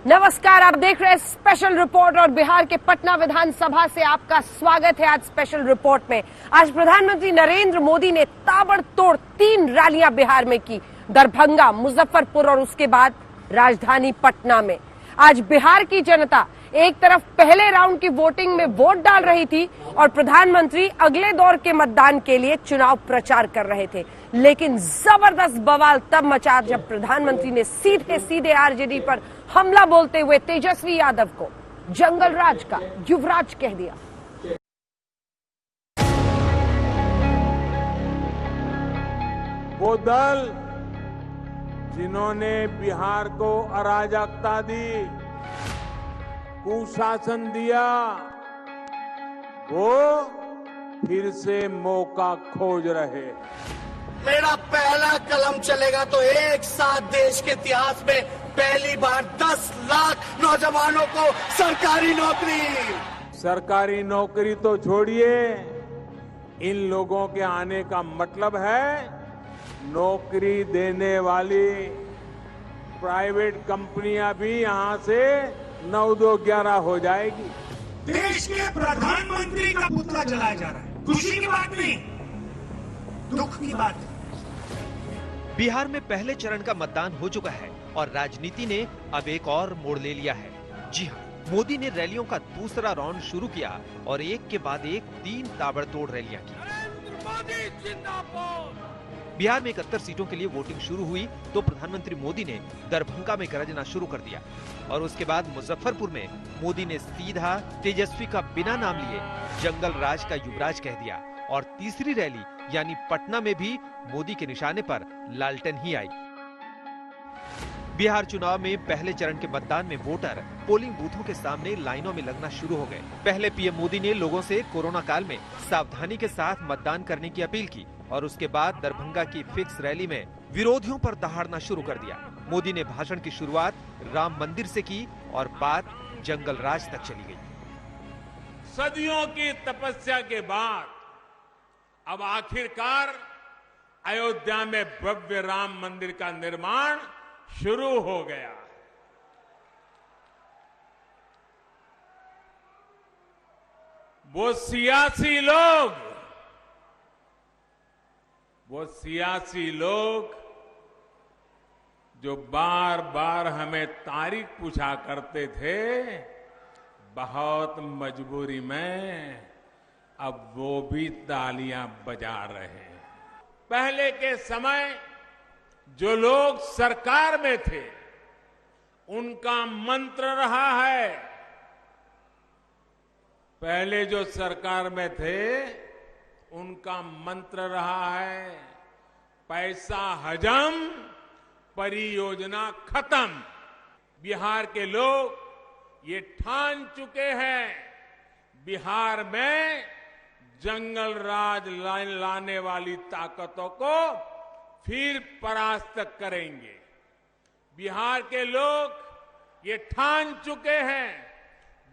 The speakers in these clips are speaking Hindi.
नमस्कार, आप देख रहे हैं स्पेशल रिपोर्ट और बिहार के पटना विधानसभा से आपका स्वागत है। आज स्पेशल रिपोर्ट में आज प्रधानमंत्री नरेंद्र मोदी ने ताबड़तोड़ 3 रैलियां बिहार में की, दरभंगा, मुजफ्फरपुर और उसके बाद राजधानी पटना में। आज बिहार की जनता एक तरफ पहले राउंड की वोटिंग में वोट डाल रही थी और प्रधानमंत्री अगले दौर के मतदान के लिए चुनाव प्रचार कर रहे थे, लेकिन जबरदस्त बवाल तब मचा जब प्रधानमंत्री ने सीधे सीधे आरजेडी पर हमला बोलते हुए तेजस्वी यादव को जंगल राज का युवराज कह दिया। वो दल जिन्होंने बिहार को अराजकता दी, कुशासन दिया, वो फिर से मौका खोज रहे। मेरा पहला कलम चलेगा तो एक साथ देश के इतिहास में पहली बार 10 लाख नौजवानों को सरकारी नौकरी। सरकारी नौकरी तो छोड़िए, इन लोगों के आने का मतलब है नौकरी देने वाली प्राइवेट कंपनियां भी यहां से 9-2-11 हो जाएगी। देश के प्रधानमंत्री का पुतला जलाया जा रहा है। खुशी की बात नहीं, दुख की बात है। बिहार में पहले चरण का मतदान हो चुका है और राजनीति ने अब एक और मोड़ ले लिया है। जी हाँ, मोदी ने रैलियों का दूसरा राउंड शुरू किया और एक के बाद एक 3 ताबड़तोड़ रैलियां की। बिहार में 71 सीटों के लिए वोटिंग शुरू हुई तो प्रधानमंत्री मोदी ने दरभंगा में गरजना शुरू कर दिया और उसके बाद मुजफ्फरपुर में मोदी ने सीधा तेजस्वी का बिना नाम लिए जंगल राज का युवराज कह दिया और तीसरी रैली यानी पटना में भी मोदी के निशाने पर लालटेन ही आई। बिहार चुनाव में पहले चरण के मतदान में वोटर पोलिंग बूथों के सामने लाइनों में लगना शुरू हो गए। पहले पीएम मोदी ने लोगों से कोरोना काल में सावधानी के साथ मतदान करने की अपील की और उसके बाद दरभंगा की फिक्स रैली में विरोधियों पर दहाड़ना शुरू कर दिया। मोदी ने भाषण की शुरुआत राम मंदिर से की और बात जंगल राज तक चली गई। सदियों की तपस्या के बाद अब आखिरकार अयोध्या में भव्य राम मंदिर का निर्माण शुरू हो गया। वो सियासी लोग जो बार बार हमें तारीख पूछा करते थे, बहुत मजबूरी में अब वो भी तालियां बजा रहे हैं। पहले के समय जो लोग सरकार में थे, उनका मंत्र रहा है, पहले जो सरकार में थे उनका मंत्र रहा है, पैसा हजम, परियोजना खत्म। बिहार के लोग ये ठान चुके हैं, बिहार में जंगल राज लाने वाली ताकतों को फिर परास्त करेंगे। बिहार के लोग ये ठान चुके हैं,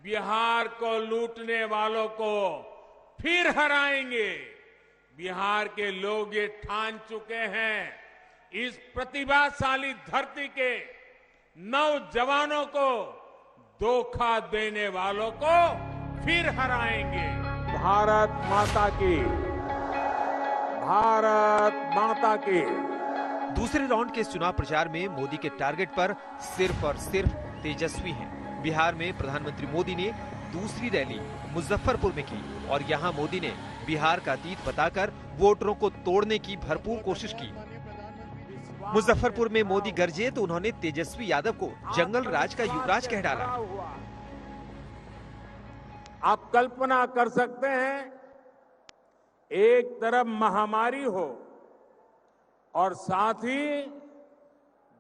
बिहार को लूटने वालों को फिर हराएंगे। बिहार के लोग ये ठान चुके हैं, इस प्रतिभाशाली धरती के नौजवानों को धोखा देने वालों को फिर हराएंगे। भारत माता की, भारत माता की। दूसरे राउंड के इस चुनाव प्रचार में मोदी के टारगेट पर सिर्फ और सिर्फ तेजस्वी हैं। बिहार में प्रधानमंत्री मोदी ने दूसरी रैली मुजफ्फरपुर में की और यहां मोदी ने बिहार का अतीत बताकर वोटरों को तोड़ने की भरपूर कोशिश की। मुजफ्फरपुर में मोदी गरजे तो उन्होंने तेजस्वी यादव को जंगल राज का युवराज कह डाला। आप कल्पना कर सकते हैं, एक तरफ महामारी हो और साथ ही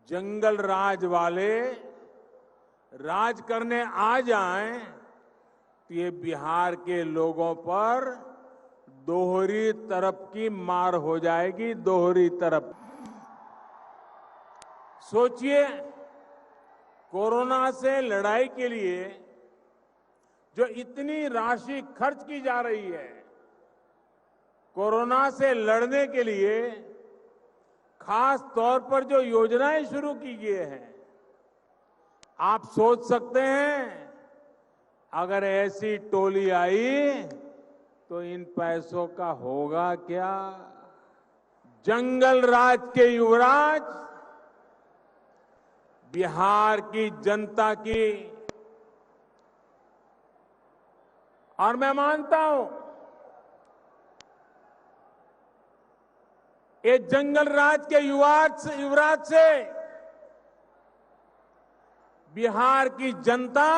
जंगल राज वाले राज करने आ जाएं, तो ये बिहार के लोगों पर दोहरी तरफ की मार हो जाएगी, दोहरी तरफ। सोचिए, कोरोना से लड़ाई के लिए जो इतनी राशि खर्च की जा रही है, कोरोना से लड़ने के लिए खास तौर पर जो योजनाएं शुरू की गई हैं, आप सोच सकते हैं अगर ऐसी टोली आई तो इन पैसों का होगा क्या? जंगल राज के युवराज बिहार की जनता की, और मैं मानता हूं ये जंगल राज के युवराज से बिहार की जनता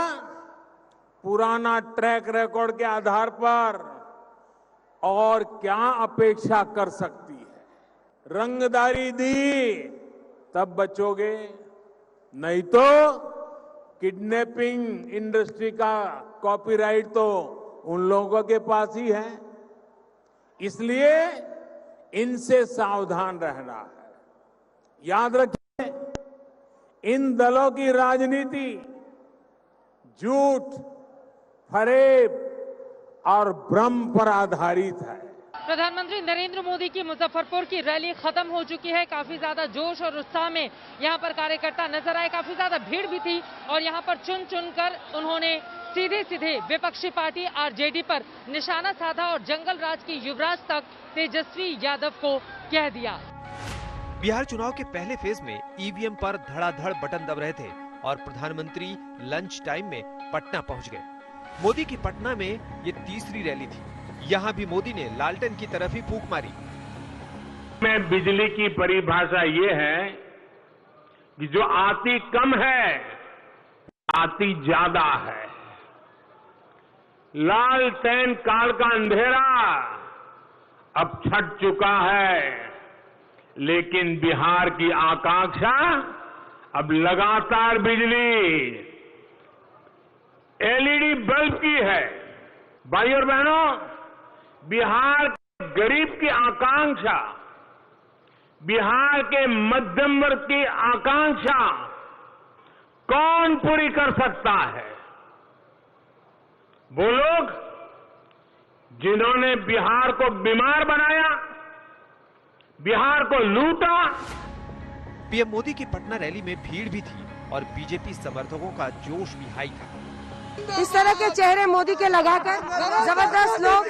पुराना ट्रैक रिकॉर्ड के आधार पर और क्या अपेक्षा कर सकती है? रंगदारी दी तब बचोगे, नहीं तो किडनैपिंग इंडस्ट्री का कॉपीराइट तो उन लोगों के पास ही है। इसलिए इनसे सावधान रहना है। याद रखिए, इन दलों की राजनीति झूठ, फरेब और भ्रम पर आधारित है। प्रधानमंत्री नरेंद्र मोदी की मुजफ्फरपुर की रैली खत्म हो चुकी है। काफी ज्यादा जोश और उत्साह में यहाँ पर कार्यकर्ता नजर आए, काफी ज्यादा भीड़ भी थी और यहाँ पर चुन चुनकर उन्होंने सीधे विपक्षी पार्टी आरजेडी पर निशाना साधा और जंगल राज की युवराज तक तेजस्वी यादव को कह दिया। बिहार चुनाव के पहले फेज में ईवीएम पर धड़ाधड़ बटन दब रहे थे और प्रधानमंत्री लंच टाइम में पटना पहुंच गए। मोदी की पटना में ये तीसरी रैली थी। यहाँ भी मोदी ने लालटेन की तरफ ही फूंक मारी। में बिजली की परिभाषा ये है कि जो आती कम है, आती ज्यादा है। लालटेन काल का अंधेरा अब छट चुका है, लेकिन बिहार की आकांक्षा अब लगातार बिजली, एलईडी बल्ब की है। भाइयों और बहनों, बिहार के गरीब की आकांक्षा, बिहार के मध्यम वर्ग की आकांक्षा कौन पूरी कर सकता है? वो लोग जिन्होंने बिहार को बीमार बनाया, बिहार को लूटा। पीएम मोदी की पटना रैली में भीड़ भी थी और बीजेपी समर्थकों का जोश भी हाई था। इस तरह के चेहरे मोदी के लगाकर जबरदस्त लोग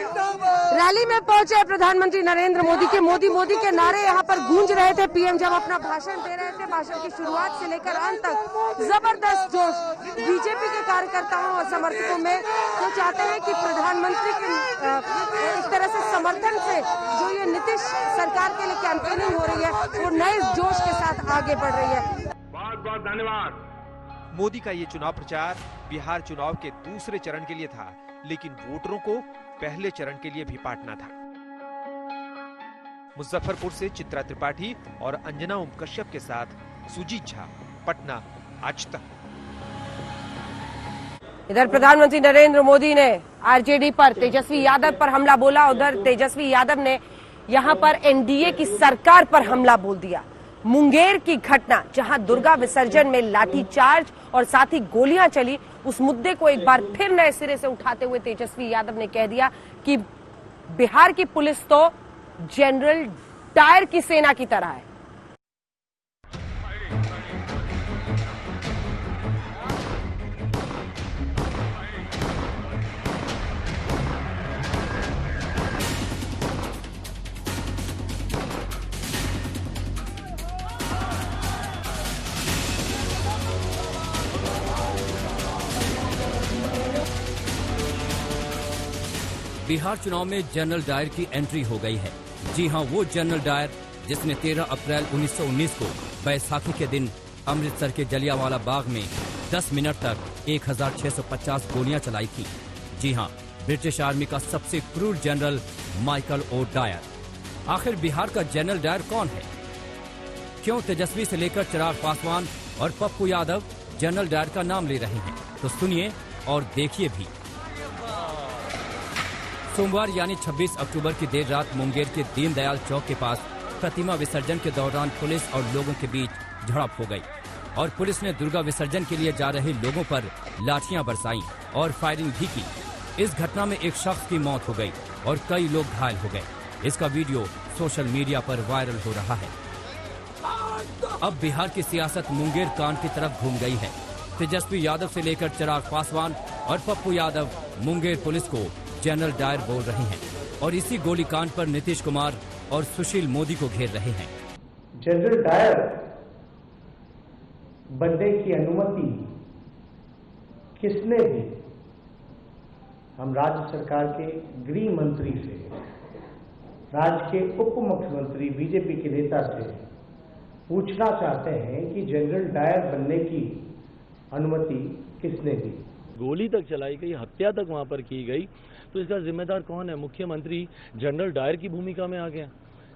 रैली में पहुंचे। प्रधानमंत्री नरेंद्र मोदी के मोदी के नारे यहाँ पर गूंज रहे थे। पीएम जब अपना भाषण दे रहे थे, भाषण की शुरुआत से लेकर अंत तक जबरदस्त जोश बीजेपी के कार्यकर्ताओं और समर्थकों में, जो चाहते हैं कि प्रधानमंत्री के इस तरह से समर्थन से जो ये नीतीश सरकार के लिए कैंपेनिंग हो रही है, वो नए जोश के साथ आगे बढ़ रही है। बहुत बहुत धन्यवाद। मोदी का ये चुनाव प्रचार बिहार चुनाव के दूसरे चरण के लिए था, लेकिन वोटरों को पहले चरण के लिए भी पाटना था। मुजफ्फरपुर से चित्रा त्रिपाठी और अंजना ओम कश्यप के साथ सुजीत झा, पटना, आज तक। इधर प्रधानमंत्री नरेंद्र मोदी ने आरजेडी पर, तेजस्वी यादव पर हमला बोला। उधर तेजस्वी यादव ने यहां पर एनडीए की सरकार पर हमला बोल दिया। मुंगेर की घटना, जहां दुर्गा विसर्जन में लाठीचार्ज और साथ ही गोलियां चली, उस मुद्दे को एक बार फिर नए सिरे से उठाते हुए तेजस्वी यादव ने कह दिया कि बिहार की पुलिस तो जनरल डायर की सेना की तरह है। बिहार चुनाव में जनरल डायर की एंट्री हो गई है। जी हां, वो जनरल डायर जिसने 13 अप्रैल 1919 को बैसाखी के दिन अमृतसर के जलियांवाला बाग में 10 मिनट तक 1650 गोलियां चलाई थी। जी हां, ब्रिटिश आर्मी का सबसे क्रूर जनरल माइकल ओ डायर। आखिर बिहार का जनरल डायर कौन है? क्यों तेजस्वी से लेकर चिराग पासवान और पप्पू यादव जनरल डायर का नाम ले रहे हैं? तो सुनिए और देखिए भी। सोमवार यानी 26 अक्टूबर की देर रात मुंगेर के दीनदयाल चौक के पास प्रतिमा विसर्जन के दौरान पुलिस और लोगों के बीच झड़प हो गई और पुलिस ने दुर्गा विसर्जन के लिए जा रहे लोगों पर लाठियां बरसाईं और फायरिंग भी की। इस घटना में एक शख्स की मौत हो गई और कई लोग घायल हो गए। इसका वीडियो सोशल मीडिया पर वायरल हो रहा है। अब बिहार की सियासत मुंगेर कांड की तरफ घूम गई है। तेजस्वी यादव से लेकर चिराग पासवान और पप्पू यादव मुंगेर पुलिस को जनरल डायर बोल रहे हैं और इसी गोलीकांड पर नीतीश कुमार और सुशील मोदी को घेर रहे हैं। जनरल डायर बनने की अनुमति किसने दी? हम राज्य सरकार के गृह मंत्री से, राज्य के उप मुख्यमंत्री बीजेपी के नेता से पूछना चाहते हैं कि जनरल डायर बनने की अनुमति किसने दी? गोली तक चलाई गई, हत्या तक वहां पर की गई, तो इसका जिम्मेदार कौन है? मुख्यमंत्री जनरल डायर की भूमिका में आ गया।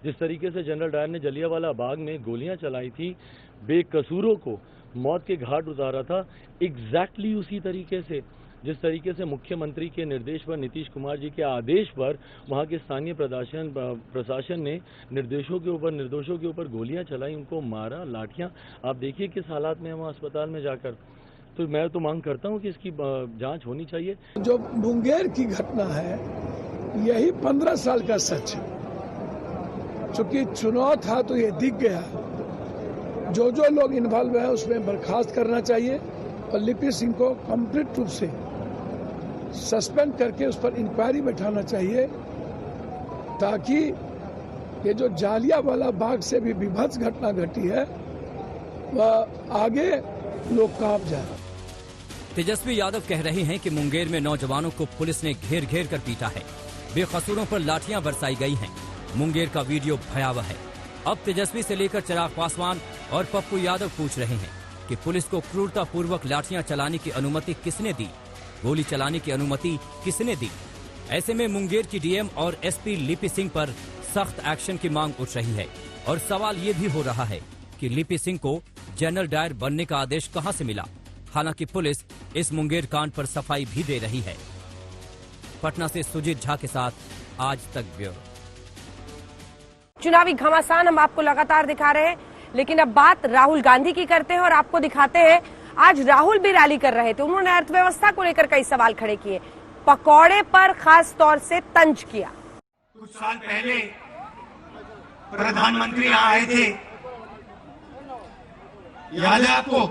जिस तरीके से जनरल डायर ने जलियांवाला बाग में गोलियां चलाई थी, बेकसूरों को मौत के घाट उतारा था, एग्जैक्टली उसी तरीके से जिस तरीके से मुख्यमंत्री के निर्देश पर, नीतीश कुमार जी के आदेश पर वहां के स्थानीय प्रशासन ने निर्दोषों के ऊपर गोलियां चलाई, उनको मारा, लाठियां। आप देखिए किस हालात में है वहां अस्पताल में जाकर। तो मैं तो मांग करता हूं कि इसकी जांच होनी चाहिए। जो मुंगेर की घटना है, यही 15 साल का सच है। चूंकि चुनाव था तो ये दिख गया। जो लोग इन्वॉल्व है उसमें बर्खास्त करना चाहिए और लिपि सिंह को कंप्लीट रूप से सस्पेंड करके उस पर इंक्वायरी बैठाना चाहिए, ताकि ये जो जालियांवाला बाग से भी विभत्स घटना घटी है वह आगे लोग कांप जाए। तेजस्वी यादव कह रहे हैं कि मुंगेर में नौजवानों को पुलिस ने घेर घेर कर पीटा है, बेकसूरों पर लाठियां बरसाई गई हैं। मुंगेर का वीडियो भयावह है। अब तेजस्वी से लेकर चिराग पासवान और पप्पू यादव पूछ रहे हैं कि पुलिस को क्रूरतापूर्वक लाठियां चलाने की अनुमति किसने दी, गोली चलाने की अनुमति किसने दी। ऐसे में मुंगेर की डीएम और एसपी लिपि सिंह पर सख्त एक्शन की मांग उठ रही है और सवाल ये भी हो रहा है कि लिपि सिंह को जनरल डायर बनने का आदेश कहां से मिला। हालांकि पुलिस इस मुंगेर कांड पर सफाई भी दे रही है। पटना से सुजीत झा के साथ आज तक ब्यूरो। चुनावी घमासान हम आपको लगातार दिखा रहे हैं, लेकिन अब बात राहुल गांधी की करते हैं और आपको दिखाते हैं आज राहुल भी रैली कर रहे थे। उन्होंने अर्थव्यवस्था को लेकर कई सवाल खड़े किए, पकौड़े पर खास तौर से तंज किया। कुछ साल पहले प्रधानमंत्री यहाँ आए थे, याद है आपको?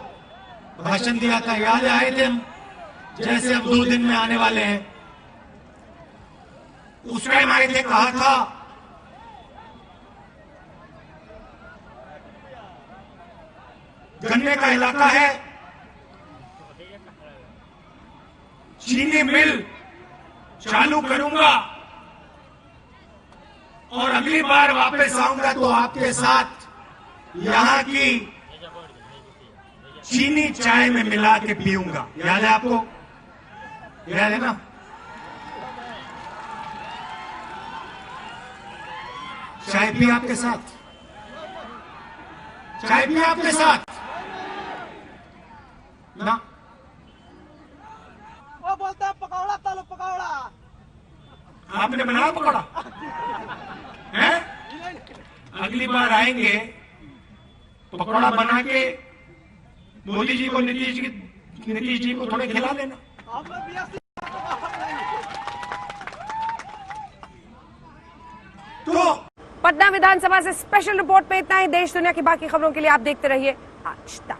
भाषण दिया था, याद आए थे हम, जैसे अब 2 दिन में आने वाले हैं। उस टाइम आए थे, कहा था गन्ने का इलाका है, चीनी मिल चालू करूंगा और अगली बार वापस आऊंगा तो आपके साथ यहां की चीनी चाय में मिला के पीऊंगा। याद है आपको? याद है ना? चाय भी आपके साथ, चाय भी आपके साथ ना। वो बोलते हैं पकौड़ा तलो पकौड़ा। आपने बनाया पकौड़ा है? अगली बार आएंगे पकौड़ा बना के मोदी जी को, नीतीश जी को थोड़े खिला देना। तो पटना विधानसभा से स्पेशल रिपोर्ट में इतना ही। देश दुनिया की बाकी खबरों के लिए आप देखते रहिए आज तक।